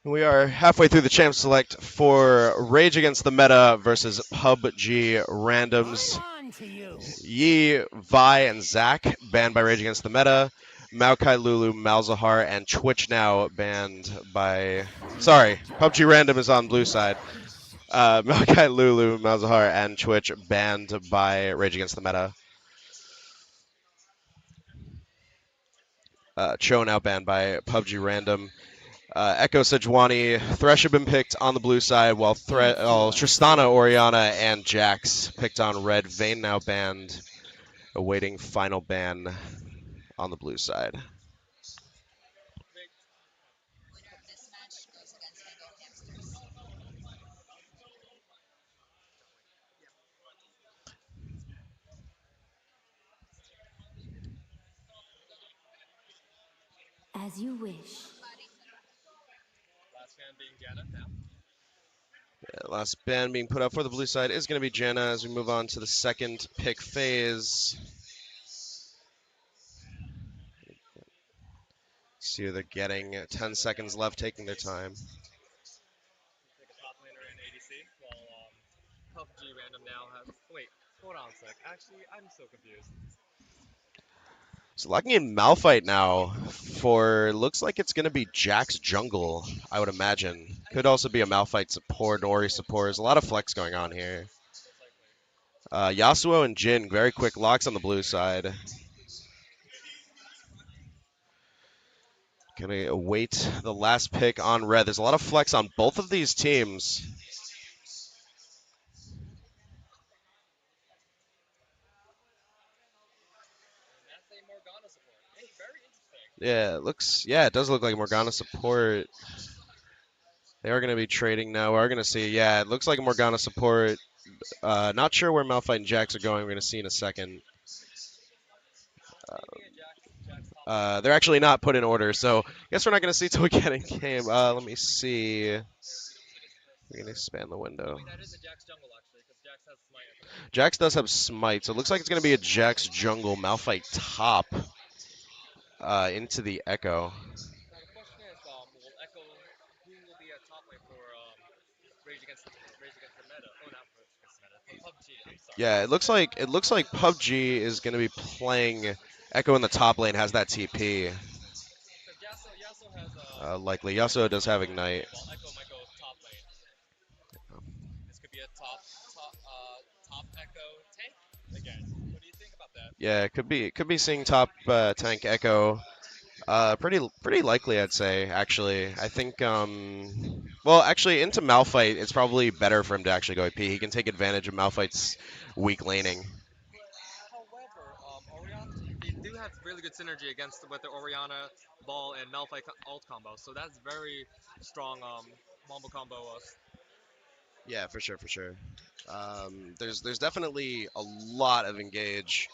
We are halfway through the champ select for Rage Against the Meta versus PUBG Randoms. Yi, Vi, and Zach banned by Rage Against the Meta. Maokai, Lulu, Malzahar, and Twitch now banned by. Sorry, PUBG Random is on blue side. Maokai, Lulu, Malzahar, and Twitch banned by Rage Against the Meta. Cho now banned by PUBG Random. Echo Sejuani, Thresh have been picked on the blue side, while Tristana, Oriana, and Jax picked on red. Vayne now banned, awaiting final ban on the blue side. As you wish. Last ban being put up for the blue side is going to be Janna as we move on to the second pick phase. See who they're getting. 10 seconds left, taking their time. PUBG Random now has. Wait, hold on a sec. Actually, I'm so confused. So locking in Malphite now for, looks like it's going to be Jax jungle, I would imagine. Could also be a Malphite support, Ori support. There's a lot of flex going on here. Yasuo and Jin, very quick locks on the blue side. Gonna await the last pick on red. There's a lot of flex on both of these teams. Yeah, it does look like Morgana support. They are going to be trading now. We are going to see. Yeah, it looks like a Morgana support. Not sure where Malphite and Jax are going. We're going to see in a second. They're actually not put in order, so I guess we're not going to see till we get in game. Let me see. We can expand the window. Jax does have smite, so it looks like it's going to be a Jax jungle Malphite top into the Echo. Yeah, it looks like PUBG is going to be playing Echo in the top lane. Has that TP? Likely. Yasuo does have Ignite. Yeah, it could be seeing top tank Echo. Pretty likely, I'd say. Actually, I think. Well, actually, into Malphite, it's probably better for him to actually go AP. He can take advantage of Malphite's weak laning. However, Oriana, they do have really good synergy against with the Oriana ball and Malphite ult combo, so that's very strong combo combo. Yeah, for sure, for sure. There's definitely a lot of engage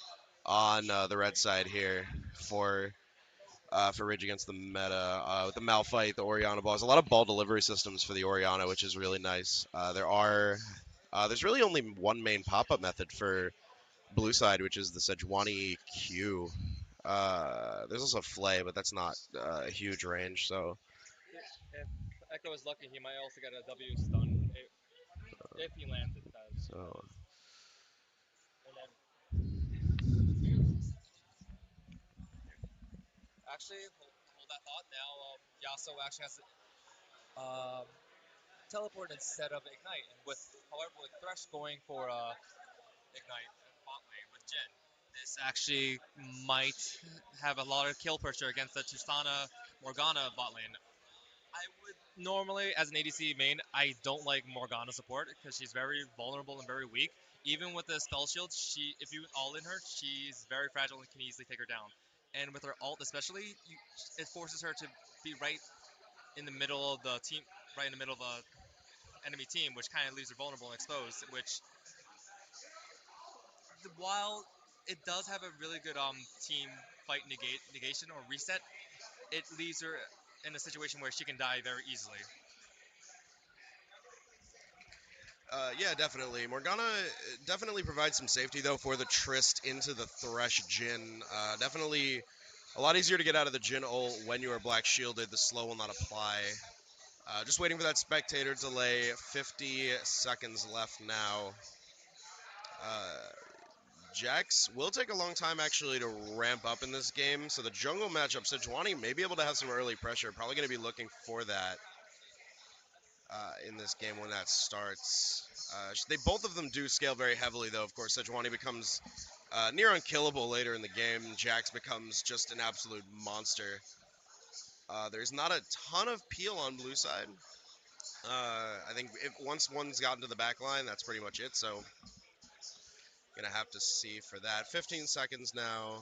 on the red side here for Rage Against the meta. With the Malphite, the Oriana balls, a lot of ball delivery systems for the Oriana, which is really nice. There's really only one main pop-up method for blue side, which is the Sejuani Q. There's also Flay, but that's not a huge range. So If Echo is lucky, he might also get a W stun if he lands it. That so is. And then actually, hold that thought. Now, Yasuo actually has um, teleport instead of ignite, and however with Thresh going for ignite bot lane with Jin, this actually might have a lot of kill pressure against the Tristana Morgana bot lane. I would normally, as an ADC main, I don't like Morgana support because she's very vulnerable and very weak. Even with the spell shield, if you all in her, she's very fragile and can easily take her down. And with her ult, especially, it forces her to be right in the middle of the team, right in the middle of a enemy team, which kind of leaves her vulnerable and exposed. Which, while it does have a really good team fight negation or reset, it leaves her in a situation where she can die very easily. yeah, definitely. Morgana definitely provides some safety though for the Trist into the Thresh Jin. Definitely a lot easier to get out of the Jin ult when you are black shielded. The slow will not apply. Just waiting for that spectator delay. 50 seconds left now. Uh, Jax will take a long time actually to ramp up in this game. So the jungle matchup, Sejuani may be able to have some early pressure. Probably going to be looking for that in this game when that starts. They both of them do scale very heavily though. Of course, Sejuani becomes near unkillable later in the game. Jax becomes just an absolute monster. There's not a ton of peel on blue side. I think if once one's gotten to the back line, that's pretty much it. So gonna have to see for that. 15 seconds now.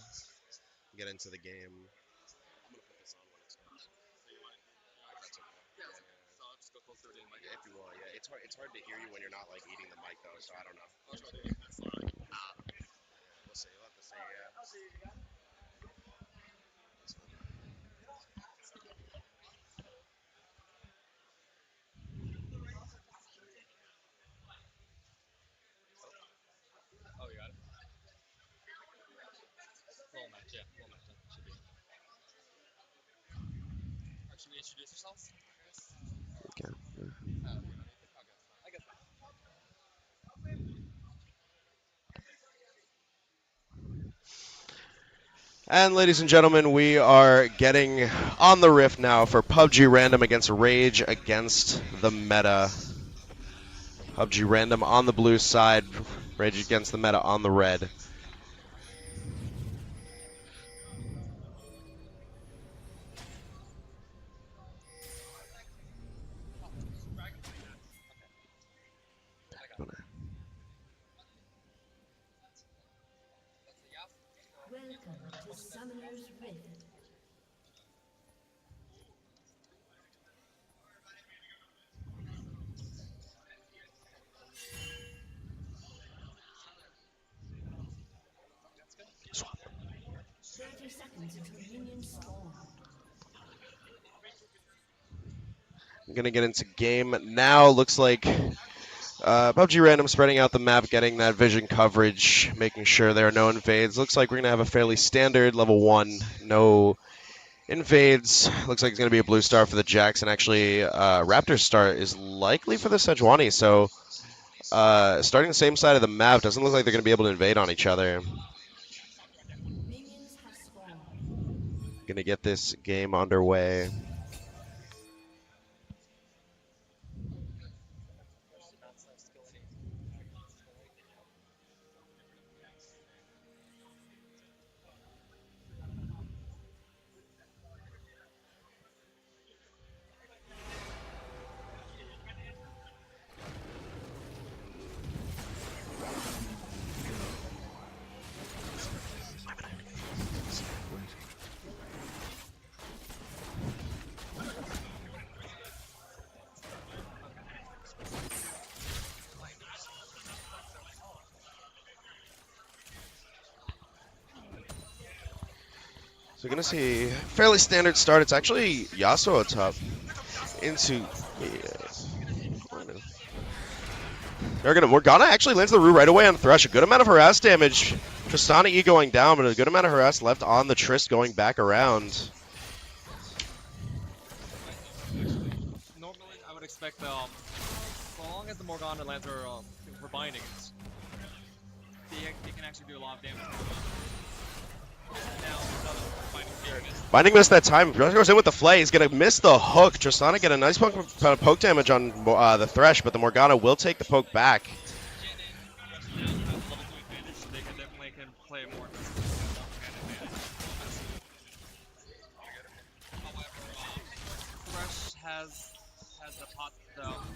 Get into the game. I'm gonna put this on when it starts. If that's okay. Yeah, so I'll just go closer to the mic. Yeah, if you want. Yeah, it's hard to hear you when you're not like eating the mic though. So I don't know. I'll try to do like this. Yeah, we'll see. We'll have to see. Yeah. Oh, you got it. Little match, yeah, little match. Should be. Or should we introduce ourselves? Okay. Okay, no need to. Okay, that's fine. I guess. And ladies and gentlemen, we are getting on the riff now for PUBG Random against Rage against the Meta. PUBG Random on the blue side, Rage against the Meta on the red. I got it. That's a yes. Welcome to Summoner's Rift. That's good. 30 seconds until minions spawn. I'm going to get into game now. Looks like PUBG Random spreading out the map, getting that vision coverage, making sure there are no invades. Looks like we're going to have a fairly standard level 1, no invades. Looks like it's going to be a blue star for the Jax, and actually Raptor's star is likely for the Sejuani, so starting the same side of the map, doesn't look like they're going to be able to invade on each other. Minions have spawned. Going to get this game underway. So we're gonna see fairly standard start. It's actually Yasuo top into. They're gonna Morgana actually lands the Rue right away on Thresh. A good amount of harass damage. Tristana E going down, but a good amount of harass left on the Trist going back around. Normally, I would expect so long as the Morgana lands her binding, they can actually do a lot of damage. Now, another binding being missed. Binding missed that time. Goes in with the flay. He's gonna miss the hook. Tristana get a nice poke damage on the Thresh, but the Morgana will take the poke back. Now has level 2 advantage, so they can definitely play more aggressive However, Thresh has the pot.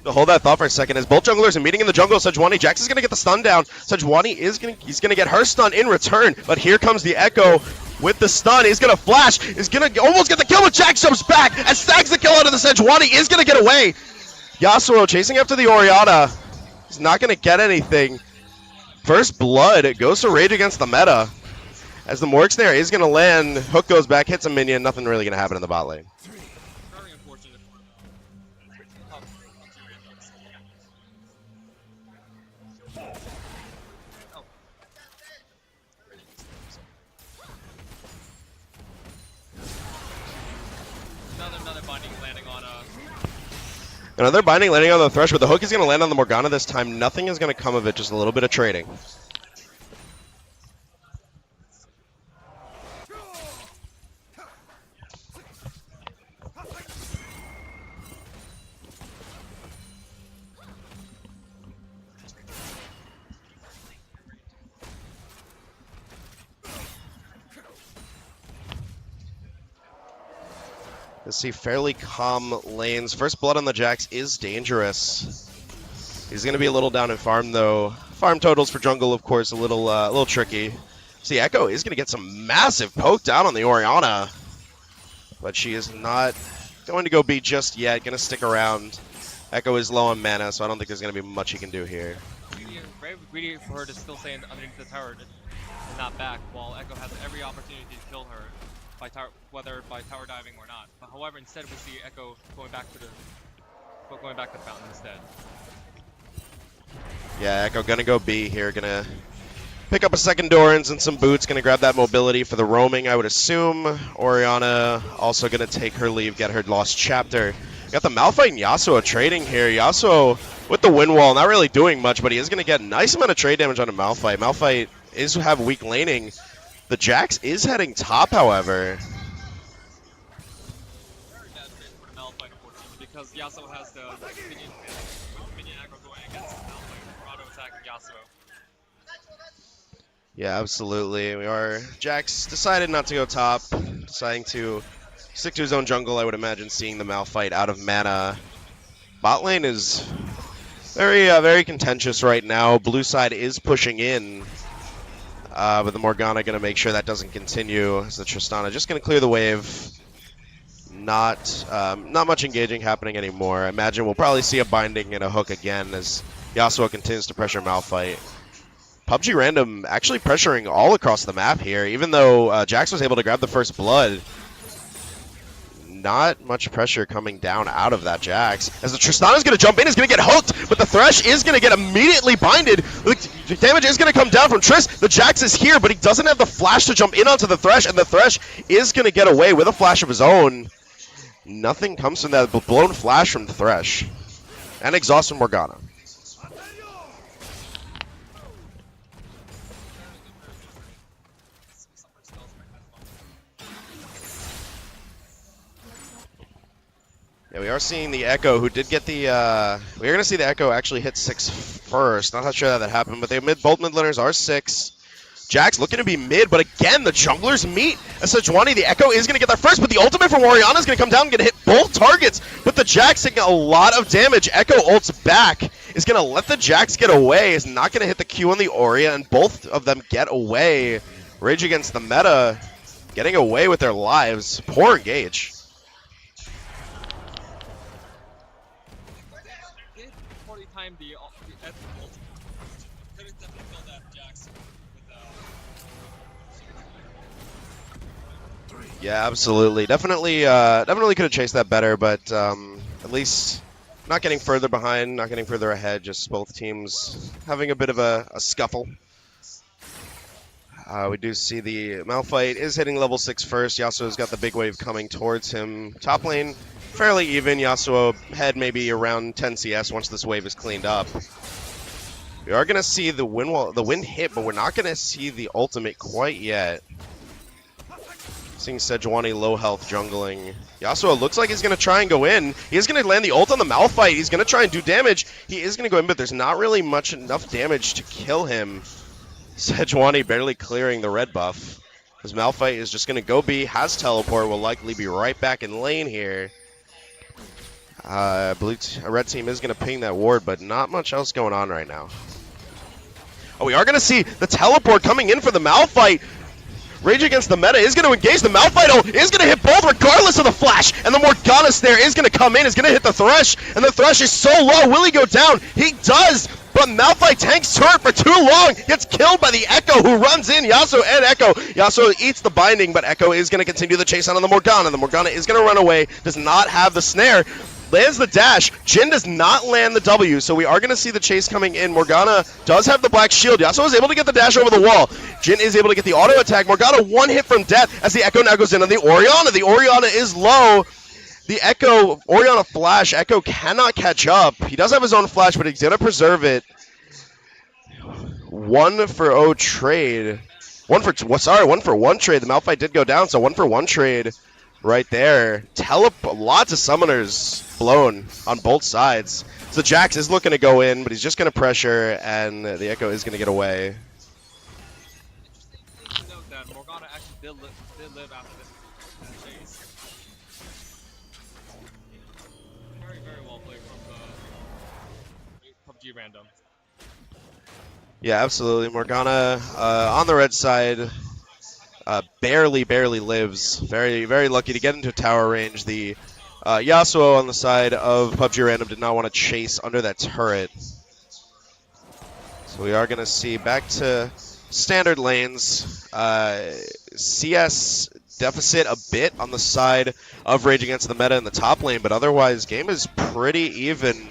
To hold that thought for a second, as both junglers are meeting in the jungle, Sejuani, Jax is gonna get the stun down. Sejuani he's gonna get her stun in return, but here comes the Echo with the stun. He's gonna flash, is gonna almost get the kill, but Jax jumps back and snags the kill out of the Sejuani, is gonna get away. Yasuo chasing after the Orianna. He's not gonna get anything. First blood, it goes to Rage against the meta. As the Morg Snare is gonna land, hook goes back, hits a minion, nothing really gonna happen in the bot lane. Very unfortunate for Another binding landing on Another binding landing on the Thresh, but the hook is gonna land on the Morgana this time. Nothing is gonna come of it, just a little bit of trading. Let's see, fairly calm lanes. First blood on the Jax is dangerous. He's going to be a little down in farm, though. Farm totals for jungle, of course, a little tricky. See, Echo is going to get some massive poke down on the Orianna. But she is not going to go B just yet. Going to stick around. Echo is low on mana, so I don't think there's going to be much he can do here. very greedy for her to still stay underneath the tower and not back, while Echo has every opportunity to kill her, whether by tower diving or not. But however, instead we see Echo going back to the fountain instead. Yeah, Echo gonna go B here, gonna pick up a second Doran's and some boots, gonna grab that mobility for the roaming, I would assume. Orianna also gonna take her leave, get her lost chapter. Got the Malphite and Yasuo trading here. Yasuo with the wind wall, not really doing much, but he is gonna get a nice amount of trade damage on a Malphite. Malphite is have weak laning. The Jax is heading top, however. Very bad trade for the Malphite, unfortunately, because Yasuo has the minion aggro going against Malphite, auto attacking Yasuo. Yeah, absolutely. Jax decided not to go top, deciding to stick to his own jungle. I would imagine seeing the Malphite out of mana. Bot lane is very contentious right now. Blue side is pushing in. But the Morgana going to make sure that doesn't continue. As the Tristana just going to clear the wave. Not much engaging happening anymore. I imagine we'll probably see a binding and a hook again as Yasuo continues to pressure Malphite. Pubg Random actually pressuring all across the map here, even though Jax was able to grab the first blood. Not much pressure coming down out of that Jax. As the Tristana's going to jump in, is going to get hooked, but the Thresh is going to get immediately binded. The damage is going to come down from Trist. The Jax is here, but he doesn't have the flash to jump in onto the Thresh, and the Thresh is going to get away with a flash of his own. Nothing comes from that blown flash from the Thresh. And exhaust from Morgana. Yeah, we are seeing the Echo, who did get the, we're going to see the Echo actually hit 6 first. Not sure how that happened, but both mid laners are 6. Jax looking to be mid, but again, the junglers meet. As Sejuani, the Echo is going to get there first, but the ultimate from Orianna is going to come down and going to hit both targets. But the Jax taking a lot of damage. Echo ults back, is going to let the Jax get away, is not going to hit the Q on the Orianna, and both of them get away. Rage against the meta, getting away with their lives. Poor engage. Time the ultimate. Could have definitely killed that Jax with Yeah, absolutely. Definitely could have chased that better, but at least not getting further behind, not getting further ahead. Just both teams having a bit of a scuffle. We do see the Malphite is hitting level 6 first. Yasuo's got the big wave coming towards him. Top lane, fairly even. Yasuo head maybe around 10 CS once this wave is cleaned up. We are going to see the wind hit, but we're not going to see the ultimate quite yet. Seeing Sejuani low health jungling. Yasuo looks like he's going to try and go in. He is going to land the ult on the Malphite. He's going to try and do damage. He is going to go in, but there's not really enough damage to kill him. Sejuani barely clearing the red buff. His Malphite is just going to go B, has teleport, will likely be right back in lane here. A red team is going to ping that ward, but not much else going on right now. Oh, we are going to see the teleport coming in for the Malphite. Rage Against the Meta is going to engage the Malphite. Is going to hit both regardless of the flash. And the Morgana snare is going to come in. Is going to hit the Thresh. And the Thresh is so low. Will he go down? He does. But Malphite tanks turret for too long. Gets killed by the Echo who runs in. Yasuo and Echo. Yasuo eats the binding, but Echo is going to continue the chase on the Morgana. The Morgana is going to run away. Does not have the snare. Lands the dash. Jhin does not land the W, so we are going to see the chase coming in. Morgana does have the black shield. Yasuo is able to get the dash over the wall. Jhin is able to get the auto attack. Morgana one hit from death as the Echo now goes in on the Orianna. The Orianna is low. The Echo, Orianna flash. Echo cannot catch up. He does have his own flash, but he's going to preserve it. 1-for-0 trade. 1-for-1 trade. The Malphite did go down, so 1-for-1 trade. Right there. Lots of summoners blown on both sides. So Jax is looking to go in, but he's just going to pressure, and the Echo is going to get away. Interesting to note that Morgana actually did live after this chase. Very, very well played from Pubg random. Yeah, absolutely. Morgana on the red side. Barely lives. Very, very lucky to get into tower range. The Yasuo on the side of PUBG Random did not want to chase under that turret. So we are going to see back to standard lanes. CS deficit a bit on the side of Rage Against the Meta in the top lane, but otherwise game is pretty even.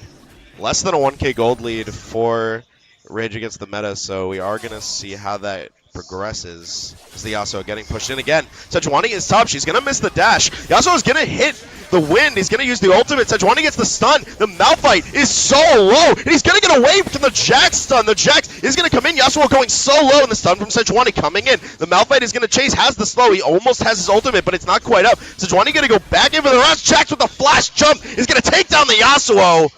Less than a 1k gold lead for Rage Against the Meta, so we are going to see how that progresses. As the Yasuo getting pushed in again. Sejuani is top. She's going to miss the dash. Yasuo is going to hit the wind. He's going to use the ultimate. Sejuani gets the stun. The Malphite is so low. And he's going to get away from the Jax stun. The Jax is going to come in. Yasuo going so low. And the stun from Sejuani coming in. The Malphite is going to chase. Has the slow. He almost has his ultimate, but it's not quite up. Sejuani going to go back in for the rush. Jax with the flash jump is going to take down the Yasuo.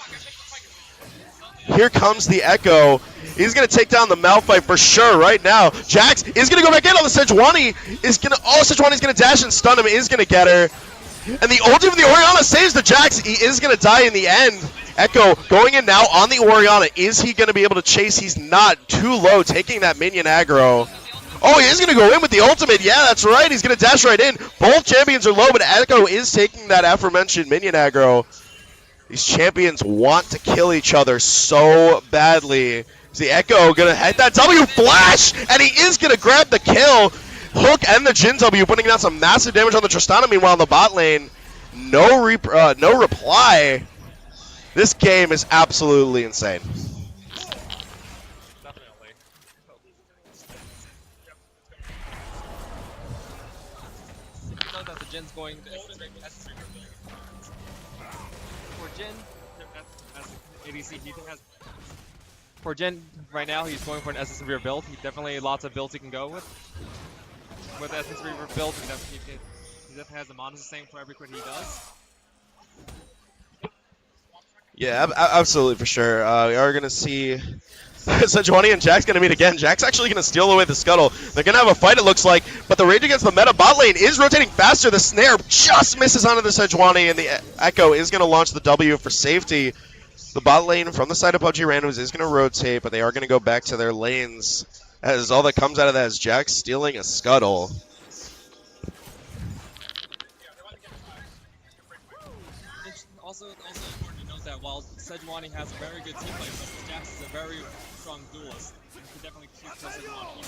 Here comes the Echo. He's going to take down the Malphite for sure right now. Jax is going to go back in on the Sejuani. Sejuani's going to dash and stun him. Is going to get her. And the ulti from the Orianna saves the Jax. He is going to die in the end. Echo going in now on the Orianna. Is he going to be able to chase? He's not. Too low, taking that minion aggro. Oh, he is going to go in with the ultimate. Yeah, that's right. He's going to dash right in. Both champions are low, but Echo is taking that aforementioned minion aggro. These champions want to kill each other so badly. Is the Echo going to hit that W flash? And he is going to grab the kill. Hook and the Jhin W putting down some massive damage on the Tristana. Meanwhile, in the bot lane, no reply. This game is absolutely insane. Definitely. You know that the Jin's going to S3 for Jhin, as ADC, he has. For Jhin, right now, he's going for an Essence Reaver build. He definitely lots of builds he can go with. With Essence Reaver build, he definitely has the mana the same for every crit he does. Yeah, absolutely for sure. We are going to see Sejuani and Jax going to meet again. Jax actually going to steal away the scuttle. They're going to have a fight, it looks like. But the Rage Against the Meta bot lane is rotating faster. The snare just misses onto the Sejuani, and the Echo is going to launch the W for safety. The bot lane from the side of PUBG Randoms is going to rotate, but they are going to go back to their lanes. As all that comes out of that is Jax stealing a scuttle. Also important to note that while Sejuani has a very good team play, Jax is a very strong duelist. And he can definitely kill Sejuani.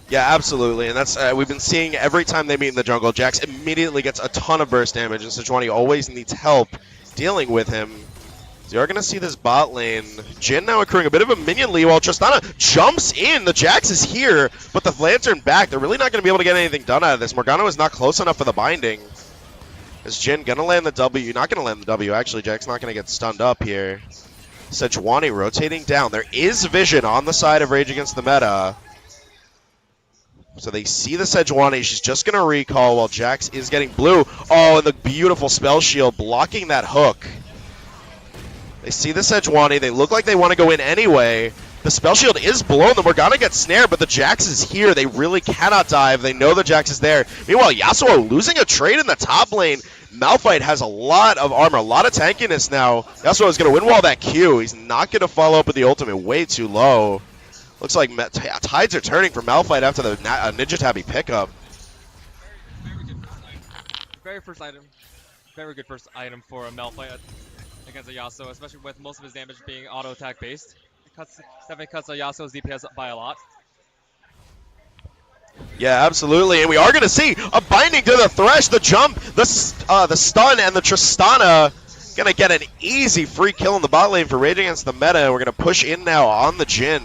Yeah, absolutely, and that's we've been seeing every time they meet in the jungle. Jax immediately gets a ton of burst damage, and Sejuani always needs help dealing with him. So you're going to see this bot lane. Jhin now accruing a bit of a minion lead while Tristana jumps in. The Jax is here, but the Lantern back. They're really not going to be able to get anything done out of this. Morgana is not close enough for the binding. Is Jhin going to land the W? Not going to land the W. Actually, Jax not going to get stunned up here. Sejuani rotating down. There is vision on the side of Rage Against the Meta. So they see the Sejuani. She's just going to recall while Jax is getting blue. Oh, and the beautiful spell shield blocking that hook. They see the Sejuani. They look like they want to go in anyway. The spell shield is blown. The Morgana gets snared, but the Jax is here. They really cannot dive. They know the Jax is there. Meanwhile, Yasuo losing a trade in the top lane. Malphite has a lot of armor, a lot of tankiness now. Yasuo is going to win wall that Q. He's not going to follow up with the ultimate way too low. Looks like tides are turning for Malphite after the Ninja Tabby pickup. Very first item. Very good first item for a Malphite against a Yasuo, especially with most of his damage being auto attack based. Definitely cuts Yasuo's DPS by a lot. Yeah, absolutely, and we are going to see a binding to the Thresh, the jump, the stun, and the Tristana. Going to get an easy free kill in the bot lane for Rage Against the Meta, and we're going to push in now on the Jhin.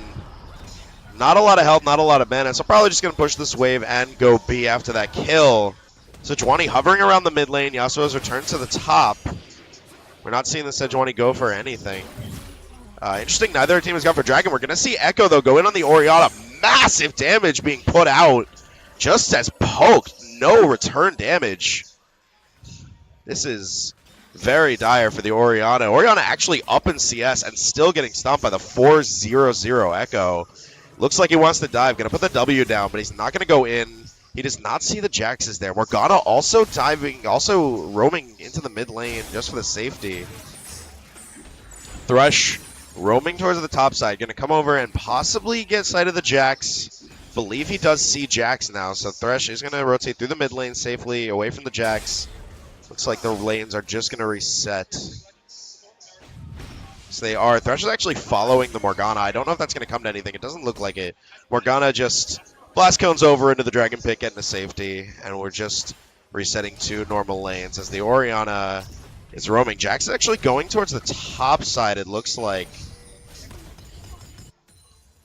Not a lot of health, not a lot of mana, so probably just going to push this wave and go B after that kill. Sejuani hovering around the mid lane. Yasuo has returned to the top. We're not seeing the Sejuani go for anything. Interesting, neither team has gone for Dragon. We're going to see Echo, though, go in on the Orianna. Massive damage being put out just as poked. No return damage. This is very dire for the Orianna. Orianna actually up in CS and still getting stomped by the 4-0-0 Echo. Looks like he wants to dive. Going to put the W down, but he's not going to go in. He does not see the Jaxes there. Morgana also diving, also roaming into the mid lane just for the safety. Thresh roaming towards the top side. Going to come over and possibly get sight of the Jax. Believe he does see Jax now, so Thresh is going to rotate through the mid lane safely, away from the Jax. Looks like the lanes are just going to reset. So they are. Thresh is actually following the Morgana. I don't know if that's going to come to anything. It doesn't look like it. Morgana just blast cones over into the Dragon Pit, getting to safety, and we're just resetting two normal lanes as the Orianna is roaming. Jax is actually going towards the top side, it looks like.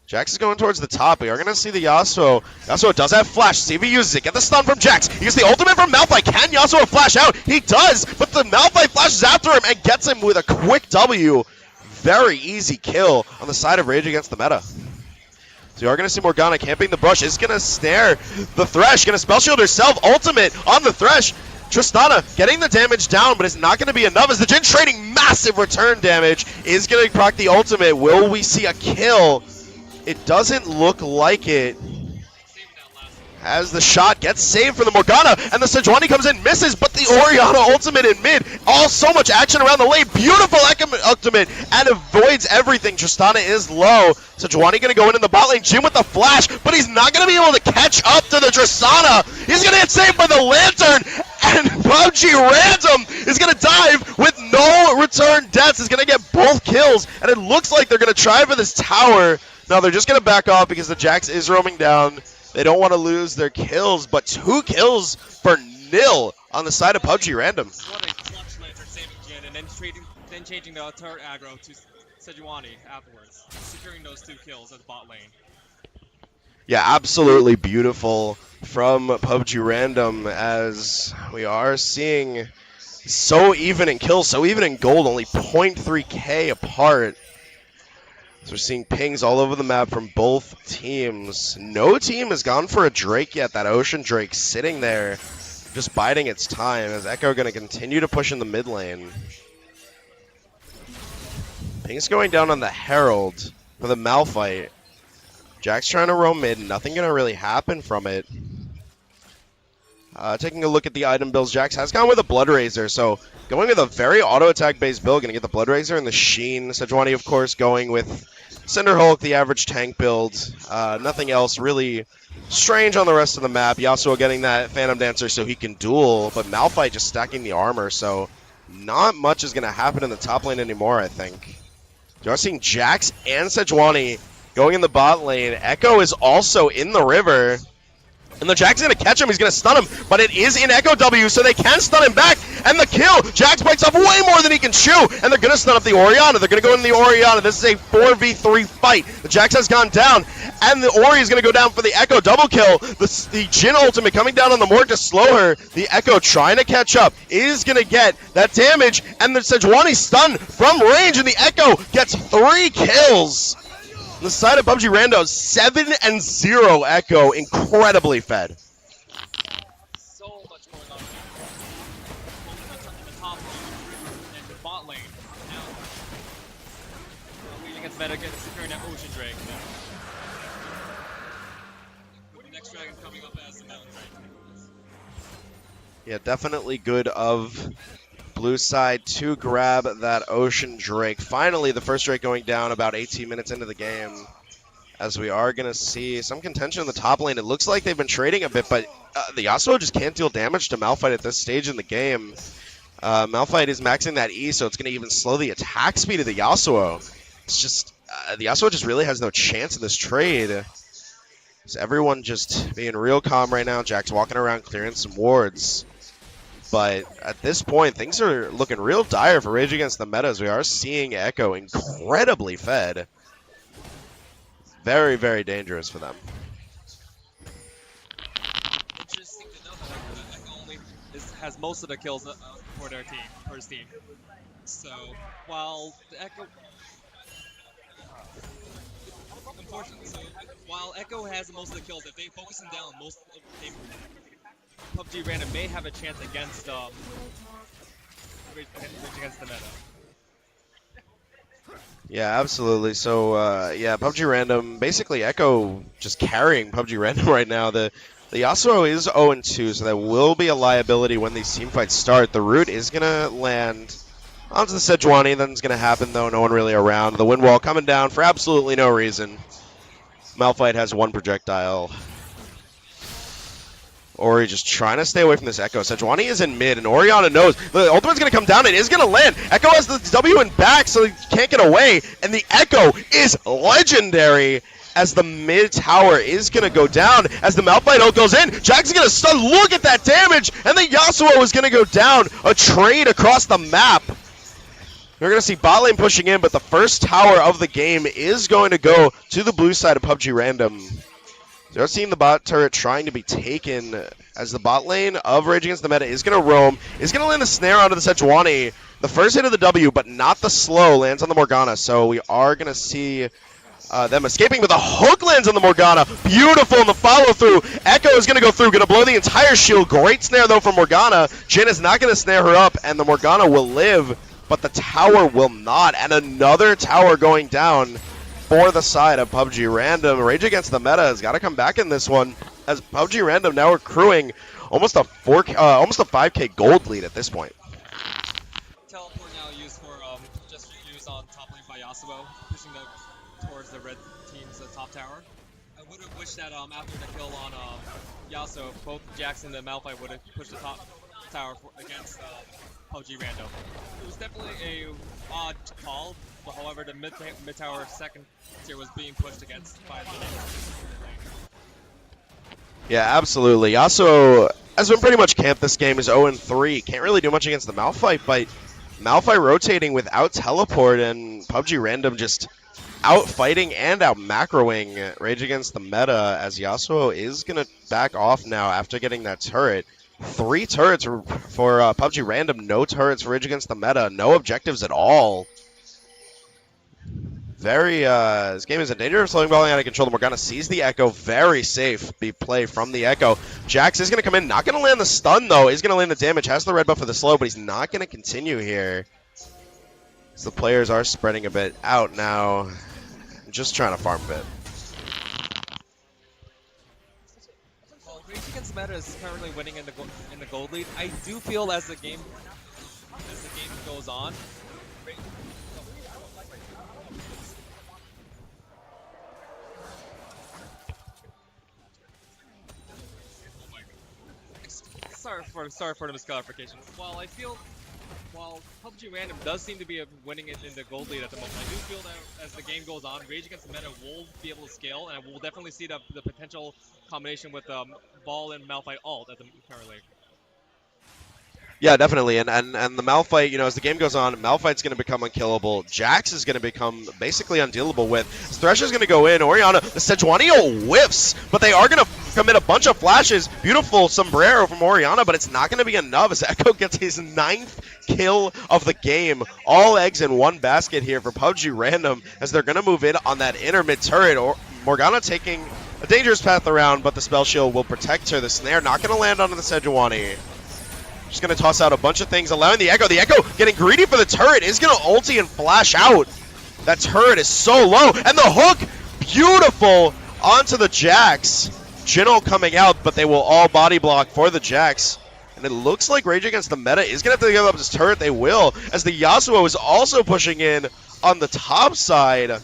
Jax is going towards the top. We are going to see the Yasuo. Yasuo does have flash. See if he uses it. Get the stun from Jax. He gets the ultimate from Malphite. Can Yasuo flash out? He does, but the Malphite flashes after him and gets him with a quick W. Very easy kill on the side of Rage Against the Meta. So you are going to see Morgana camping the bush. Is going to snare the Thresh. Going to spell shield herself. Ultimate on the Thresh. Tristana getting the damage down, but it's not going to be enough as the Jhin trading massive return damage. Is going to proc the ultimate. Will we see a kill? It doesn't look like it. As the shot gets saved for the Morgana, and the Sejuani comes in, misses, but the Orianna ultimate in mid. All so much action around the lane. Beautiful ultimate, and avoids everything. Tristana is low. Sejuani going to go in the bot lane. Jhin with the flash, but he's not going to be able to catch up to the Tristana. He's going to get saved by the Lantern, and Pubg Random is going to dive with no return deaths. He's going to get both kills, and it looks like they're going to try for this tower. No, they're just going to back off because the Jax is roaming down. They don't want to lose their kills, but 2 kills for nil on the side of Pubg Random. What a clutch Lantern saving Jhin and then changing the turret aggro to Sejuani afterwards, securing those 2 kills at the bot lane. Yeah, absolutely beautiful from Pubg Random as we are seeing so even in kills, so even in gold, only 0.3k apart. So we're seeing pings all over the map from both teams. No team has gone for a Drake yet. That Ocean Drake sitting there, just biding its time as Echo going to continue to push in the mid lane. Ping's going down on the Herald for the Malphite. Jax trying to roam mid. Nothing going to really happen from it. Taking a look at the item builds, Jax has gone with a Blood Razor, so going with a very auto attack based build, going to get the Blood Razor and the Sheen. Sejuani, of course, going with Cinder Hulk, the average tank build. Nothing else really strange on the rest of the map. Yasuo getting that Phantom Dancer so he can duel, but Malphite just stacking the armor, so not much is going to happen in the top lane anymore, I think. You are seeing Jax and Sejuani going in the bot lane. Echo is also in the river. And the Jack's going to catch him. He's going to stun him. But it is in Echo W, so they can stun him back. And the kill. Jax bites off way more than he can chew. And they're going to stun up the Orianna. They're going to go in the Orianna. This is a 4v3 fight. The Jax has gone down. And the Ori is going to go down for the Echo double kill. The Jhin ultimate coming down on the Morg to slow her. The Echo trying to catch up. Is going to get that damage. And the Sejuani stun from range. And the Echo gets 3 kills. On the side of Pubg Rando, 7-0 Echo, incredibly fed. So much going on in the top lane and the bot lane. Now, leading against meta against securing that Ocean Drake. With the next dragon coming up as the Mountain Drake. Yeah, definitely good of blue side to grab that Ocean Drake. Finally, the first Drake going down about 18 minutes into the game. As we are going to see some contention in the top lane. It looks like they've been trading a bit, but the Yasuo just can't deal damage to Malphite at this stage in the game. Malphite is maxing that E, so it's going to even slow the attack speed of the Yasuo. It's just, the Yasuo just really has no chance in this trade. So everyone just being real calm right now. Jack's walking around clearing some wards. But at this point, things are looking real dire for Rage Against the Meta as we are seeing Echo incredibly fed. Very, very dangerous for them. Interesting to know that Echo only has most of the kills for their team, for his team. So while the Echo, unfortunately, so while Echo has most of the kills, if they focus him down, Pubg Random may have a chance against Rage Against the Meta. Yeah, absolutely. So, yeah, Pubg Random, basically Echo just carrying Pubg Random right now. The Yasuo is 0-2, so that will be a liability when these team fights start. The root is going to land onto the Sejuani. Nothing's going to happen, though. No one really around. The wind wall coming down for absolutely no reason. Malphite has 1 projectile. Ori just trying to stay away from this Echo. Sejuani is in mid, and Orianna knows. The ultimate's going to come down. It is going to land. Echo has the W in back, so he can't get away. And the Echo is legendary as the mid tower is going to go down. As the Malphite ult goes in, Jack's going to stun. Look at that damage. And the Yasuo is going to go down. A trade across the map. We're going to see bot lane pushing in, but the first tower of the game is going to go to the blue side of Pubg Random. They're seeing the bot turret trying to be taken as the bot lane of Rage Against the Meta is going to roam, is going to land the snare onto the Sejuani. The first hit of the W, but not the slow, lands on the Morgana. So we are going to see them escaping, but the hook lands on the Morgana. Beautiful in the follow-through. Echo is going to go through, going to blow the entire shield. Great snare, though, from Morgana. Jhin is not going to snare her up, and the Morgana will live, but the tower will not. And another tower going down for the side of Pubg Random. Rage Against the Meta has got to come back in this one, as Pubg Random now accruing almost a 5k gold lead at this point. Teleport now used for just used on top lane by Yasuo, pushing towards the red team's top tower. I would have wished that after the kill on Yasuo, both Jackson and Malphite would have pushed the top tower against Pubg Random. It was definitely a odd call, but however the mid tower second tier was being pushed against by the Yeah, absolutely. Yasuo has been pretty much camped this game, is 0-3. Can't really do much against the Malphite, but Malphite rotating without teleport, and Pubg Random just out fighting and out macroing Rage Against the Meta, as Yasuo is going to back off now after getting that turret. 3 turrets for Pubg Random, no turrets for Rage Against the Meta, no objectives at all. This game is in danger of slowing balling out of control. The Morgana sees the Echo. Very safe play from the Echo. Jax is going to come in. Not going to land the stun, though. Is going to land the damage. Has the red buff for the slow, but he's not going to continue here. So the players are spreading a bit out now. Just trying to farm a bit. Well, Rage Against the Meta is currently winning in the gold lead. I do feel as the game goes on, sorry for the misclarification. While I feel while PUBG Random does seem to be winning it in the gold lead at the moment, I do feel that as the game goes on, Rage Against the Meta will be able to scale, and we'll definitely see the potential combination with Ball and Malphite alt at the currently. Yeah, definitely. And the Malphite, as the game goes on, Malphite's going to become unkillable. Jax is going to become basically undealable with. Thresh is going to go in. Orianna, the Sejuani whiffs, but they are going to commit a bunch of flashes. Beautiful sombrero from Orianna, but it's not going to be enough as Echo gets his 9th kill of the game. All eggs in one basket here for Pubg Random as they're going to move in on that inner mid turret. Or Morgana taking a dangerous path around, but the spell shield will protect her. The snare not going to land onto the Sejuani. Just going to toss out a bunch of things, allowing the Echo. The Echo getting greedy for the turret is going to ulti and flash out. That turret is so low. And the hook, beautiful, onto the Jax. Jin'll coming out, but they will all body block for the Jax. And it looks like Rage Against the Meta is going to have to give up this turret. They will, as the Yasuo is also pushing in on the top side.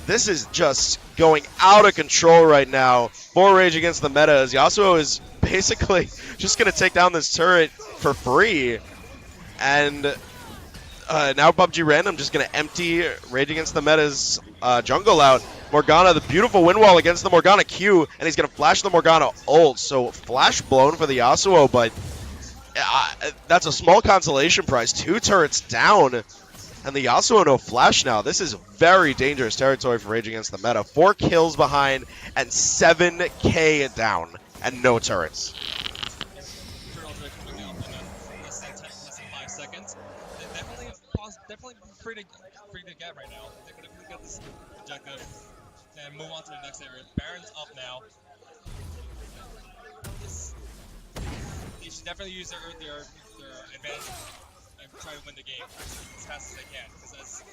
This is just going out of control right now for Rage Against the Meta, as Yasuo is basically just going to take down this turret for free. And now PUBG Random just going to empty Rage Against the Meta's jungle out. Morgana, the beautiful wind wall against the Morgana Q, and he's going to flash the Morgana ult. So flash blown for the Yasuo, but that's a small consolation prize. 2 turrets down. And the Yasuo no flash now. This is very dangerous territory for Rage Against the Meta. 4 kills behind and 7k down. And no turrets. Coming out in less than 5 seconds. Definitely free to get right now. They could definitely get this objective and move on to the next area. Baron's up now. They should definitely use their advantage and try to win the game as fast as they can. Because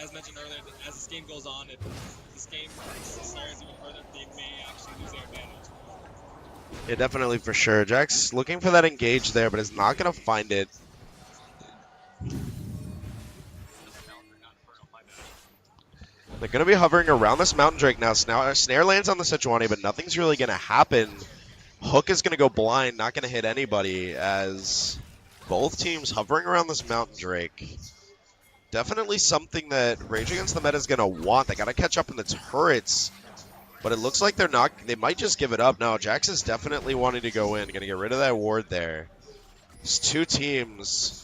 as mentioned earlier, as this game goes on, if this game snares even further, they may actually lose their advantage. Yeah, definitely for sure. Jax looking for that engage there, but is not going to find it. They're going to be hovering around this Mountain Drake now. Snare lands on the Sejuani, but nothing's really going to happen. Hook is going to go blind, not going to hit anybody, as both teams hovering around this Mountain Drake. Definitely something that Rage Against the Meta is going to want. They got to catch up in the turrets, but it looks like they're not. They might just give it up. No, Jax is definitely wanting to go in, going to get rid of that ward there. There's 2 teams.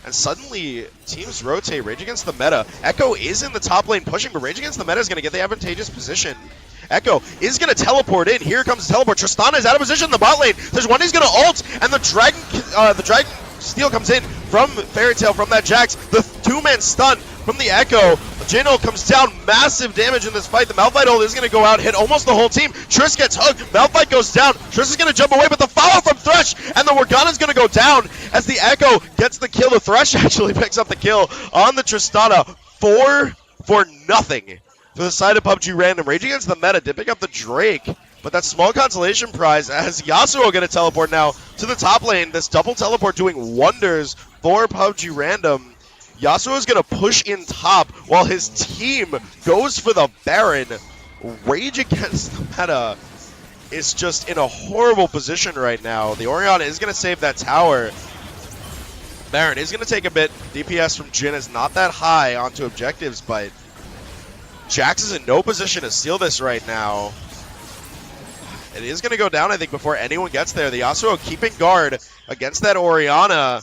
And suddenly, teams rotate. Rage Against the Meta. Echo is in the top lane pushing, but Rage Against the Meta is going to get the advantageous position. Echo is going to teleport in. Here comes the teleport. Tristana is out of position in the bot lane. There's one who's going to ult, and the Dragon Steel comes in from Fairy Tail from that Jax. The 2-man stun from the Echo. Jin'll comes down. Massive damage in this fight. The Malphite ult is going to go out, hit almost the whole team. Triss gets hooked. Malphite goes down. Triss is going to jump away, but the follow from Thresh, and the Morgana is going to go down as the Echo gets the kill. The Thresh actually picks up the kill on the Tristana. 4 for nothing. For the side of PUBG Random. Rage Against the Meta did pick up the Drake, but that small consolation prize as Yasuo going to teleport now to the top lane. This double teleport doing wonders for PUBG Random. Yasuo is going to push in top while his team goes for the Baron. Rage Against the Meta is just in a horrible position right now. The Orianna is going to save that tower. Baron is going to take a bit. DPS from Jhin is not that high onto objectives, but Jax is in no position to steal this right now. It is going to go down, I think, before anyone gets there. The Yasuo keeping guard against that Orianna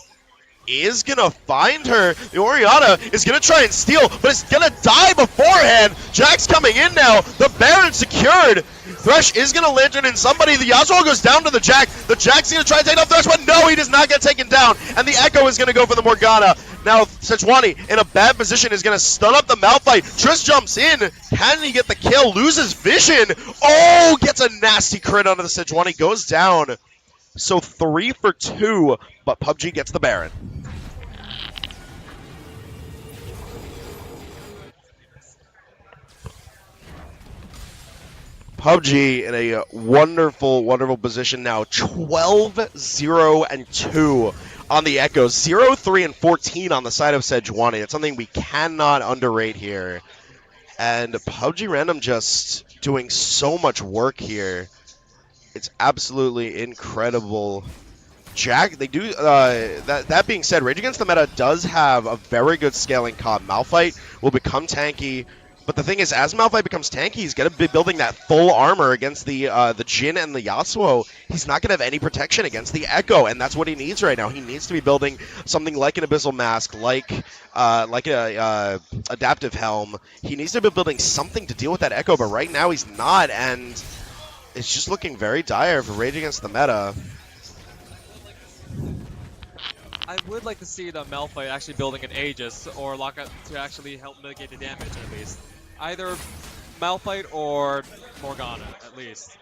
is going to find her. The Orianna is going to try and steal, but it's going to die beforehand. Jax coming in now. The Baron secured. Thresh is going to lantern in somebody. The Yasuo goes down to the Jack. The Jack's going to try and take down Thresh, but no, he does not get taken down. And the Echo is going to go for the Morgana. Now, Sejuani in a bad position is going to stun up the Malphite. Triss jumps in. Can he get the kill? Loses vision. Oh, gets a nasty crit onto the Sejuani. Goes down. So 3 for 2, but PUBG gets the Baron. PUBG in a wonderful, wonderful position now. 12-0-2 on the Echoes. 0-3-14 on the side of Sejuani. It's something we cannot underrate here. And PUBG Random just doing so much work here. It's absolutely incredible Jack, they do. That being said, Rage Against the Meta does have a very good scaling comp. Malphite will become tanky, but the thing is, as Malphite becomes tanky, he's gonna be building that full armor against the Jhin and the Yasuo. He's not gonna have any protection against the Echo, and that's what he needs right now. He needs to be building something like an Abyssal Mask, like a Adaptive Helm. He needs to be building something to deal with that Echo, but right now he's not, and it's just looking very dire for Rage Against the Meta. I would like to see the Malphite actually building an Aegis or Lockout to actually help mitigate the damage at least. Either Malphite or Morgana at least.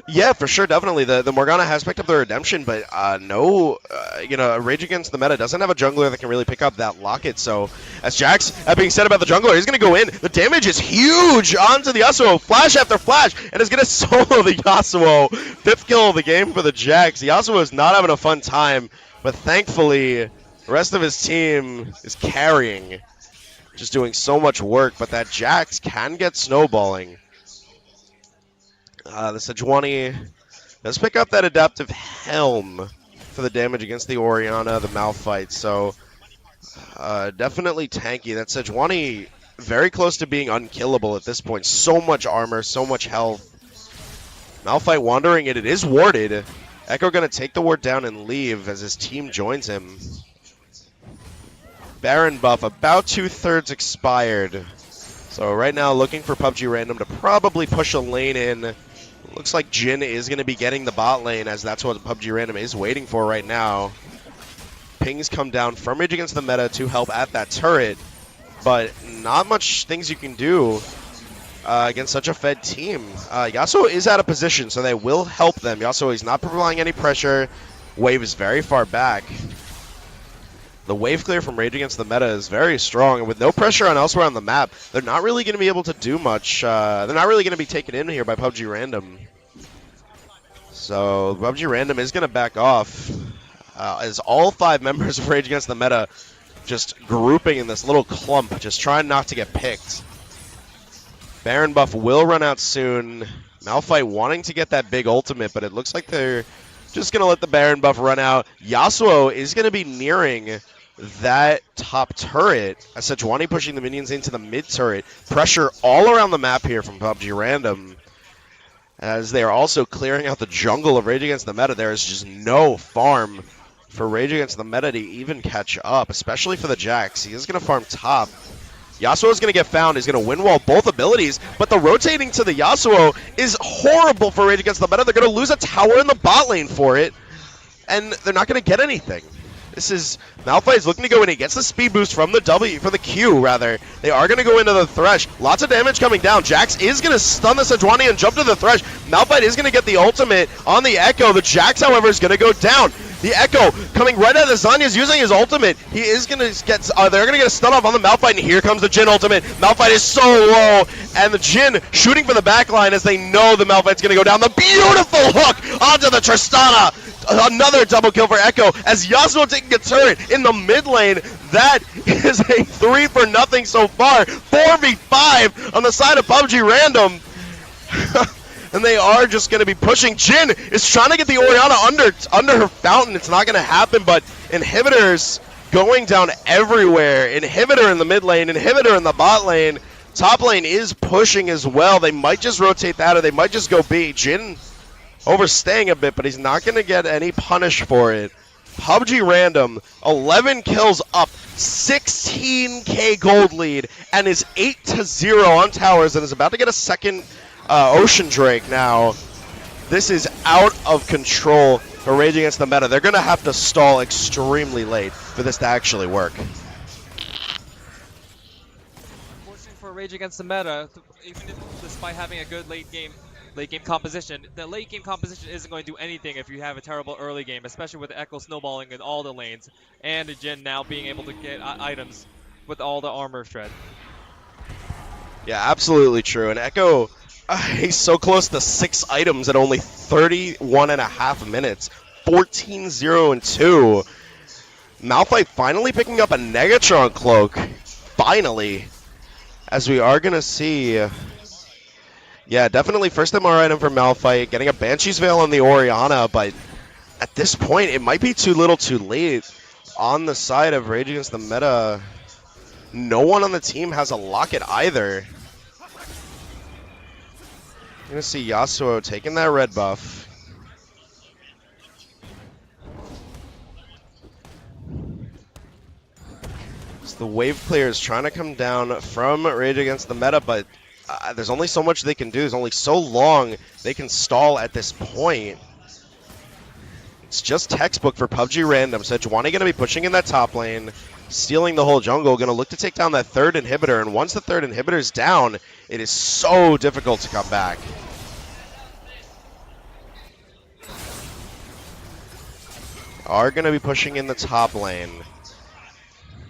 Yeah, for sure, definitely. The Morgana has picked up the redemption, but no, Rage Against the Meta doesn't have a jungler that can really pick up that Locket. So, as Jax, that being said about the jungler, he's going to go in. The damage is huge onto the Yasuo. Flash after flash, and is going to solo the Yasuo. 5th kill of the game for the Jax. Yasuo is not having a fun time, but thankfully, the rest of his team is carrying. Just doing so much work, but that Jax can get snowballing. The Sejuani does pick up that Adaptive Helm for the damage against the Orianna, the Malphite, so definitely tanky. That Sejuani very close to being unkillable at this point. So much armor, so much health. Malphite wandering it. It is warded. Echo going to take the ward down and leave as his team joins him. Baron buff about 2/3 expired. So right now looking for PUBG Random to probably push a lane in. Looks like Jhin is going to be getting the bot lane, as that's what PUBG Random is waiting for right now. Pings come down from Rage Against the Meta to help at that turret, but not much things you can do against such a fed team. Yasuo is out of position, so they will help them. Yasuo is not applying any pressure. Wave is very far back. The wave clear from Rage Against the Meta is very strong, and with no pressure on elsewhere on the map, they're not really going to be able to do much. They're not really going to be taken in here by PUBG Random. So PUBG Random is going to back off, as all 5 members of Rage Against the Meta just grouping in this little clump, just trying not to get picked. Baron buff will run out soon. Malphite wanting to get that big ultimate, but it looks like they're just going to let the Baron buff run out. Yasuo is going to be nearing that top turret. As Sejuani pushing the minions into the mid turret. Pressure all around the map here from PUBG Random, as they are also clearing out the jungle of Rage Against the Meta. There is just no farm for Rage Against the Meta to even catch up, especially for the Jax. He is going to farm top. Yasuo is going to get found. He's going to win wall both abilities, but the rotating to the Yasuo is horrible for Rage Against the Meta. They're going to lose a tower in the bot lane for it, and they're not going to get anything. This is Malphite is looking to go in. He gets the speed boost from the Q rather. They are going to go into the Thresh. Lots of damage coming down. Jax is going to stun the Sejuani and jump to the Thresh. Malphite is going to get the ultimate on the Echo. The Jax, however, is going to go down. The Echo coming right out of Zanya's using his ultimate. He is going to get, they're going to get a stun off on the Malphite, and here comes the Jhin ultimate. Malphite is so low, and the Jhin shooting for the backline as they know the Malphite's going to go down. The beautiful hook onto the Tristana. Another double kill for Echo as Yasuo taking a turret in the mid lane. That is a 3-for-0 so far. 4v5 on the side of PUBG Random. And they are just going to be pushing. Jhin is trying to get the Orianna under her fountain. It's not going to happen, but inhibitors going down everywhere. Inhibitor in the mid lane, inhibitor in the bot lane. Top lane is pushing as well. They might just rotate that, or they might just go B. Jhin overstaying a bit, but he's not going to get any punish for it. PUBG Random, 11 kills up, 16k gold lead, and is 8-0 on towers, and is about to get a second Ocean Drake now. This is out of control for Rage Against the Meta. They're going to have to stall extremely late for this to actually work. Unfortunately for Rage Against the Meta, even despite having a good late game composition, the late game composition isn't going to do anything if you have a terrible early game, especially with the Echo snowballing in all the lanes, and the Jhin now being able to get items with all the armor shred. Yeah, absolutely true. And Echo, he's so close to 6 items at only 31.5 minutes. 14-0-2. Malphite finally picking up a Negatron cloak. Finally. As we are going to see. Yeah, definitely first MR item for Malphite. Getting a Banshee's Veil on the Orianna, but At this point, it might be too little too late on the side of Rage Against the Meta. No one on the team has a locket either. You're going to see Yasuo taking that red buff. So the wave players trying to come down from Rage Against the Meta, but there's only so much they can do. There's only so long they can stall at this point. It's just textbook for PUBG Random. Sejuani going to be pushing in that top lane, stealing the whole jungle, going to look to take down that third inhibitor, and once the third inhibitor is down, it is so difficult to come back. Are going to be pushing in the top lane.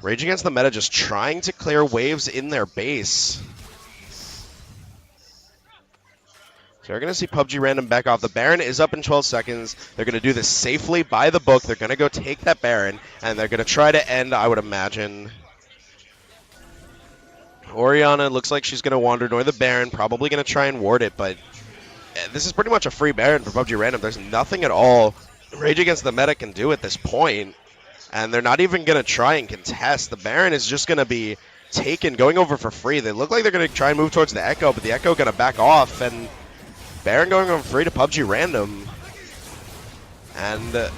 Rage Against the Meta just trying to clear waves in their base. So we're going to see PUBG Random back off. The Baron is up in 12 seconds. They're going to do this safely by the book. They're going to go take that Baron, and they're going to try to end, I would imagine. Orianna looks like she's going to wander north of the Baron, probably going to try and ward it, but this is pretty much a free Baron for PUBG Random. There's nothing at all Rage Against the Meta can do at this point, and they're not even going to try and contest. The Baron is just going to be taken, going over for free. They look like they're going to try and move towards the Echo, but the Echo going to back off, and Baron going on free to PUBG Random. And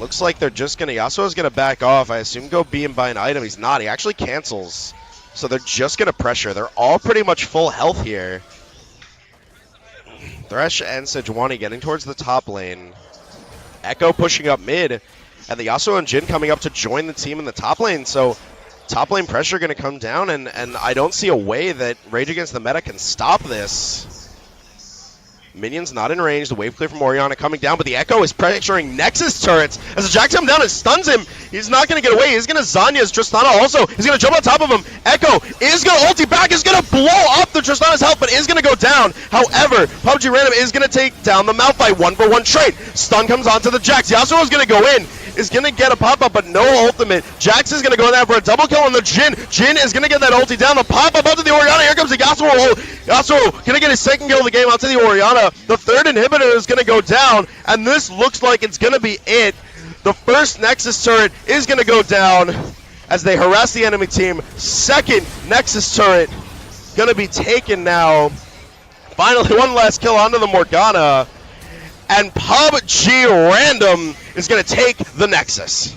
looks like they're just going to... Yasuo's going to back off. I assume go B and buy an item. He's not. He actually cancels. So they're just going to pressure. They're all pretty much full health here. Thresh and Sejuani getting towards the top lane. Echo pushing up mid. And the Yasuo and Jhin coming up to join the team in the top lane. So top lane pressure going to come down. And I don't see a way that Rage Against the Meta can stop this. Minions not in range. The wave clear from Orianna coming down, but the Echo is pressuring Nexus turrets as it jacks him down and stuns him. He's not going to get away. He's going to Zanya's Tristana also. He's going to jump on top of him. Echo is going to ulti back. Is going to blow up the Tristana's health, but is going to go down. However, PUBG Random is going to take down the Malphite 1-for-1 trade. Stun comes onto the Jax. Yasuo is going to go in. Is going to get a pop-up, but no ultimate. Jax is going to go down for a double kill on the Jhin. Jhin is going to get that ulti down. The pop-up onto the Orianna. Here comes the Yasuo. Yasuo going to get his second kill of the game onto the Orianna. The third inhibitor is going to go down, and this looks like it's going to be it. The first Nexus turret is going to go down as they harass the enemy team. Second Nexus turret going to be taken now. Finally, one last kill onto the Morgana. And PUBG Random is going to take the Nexus.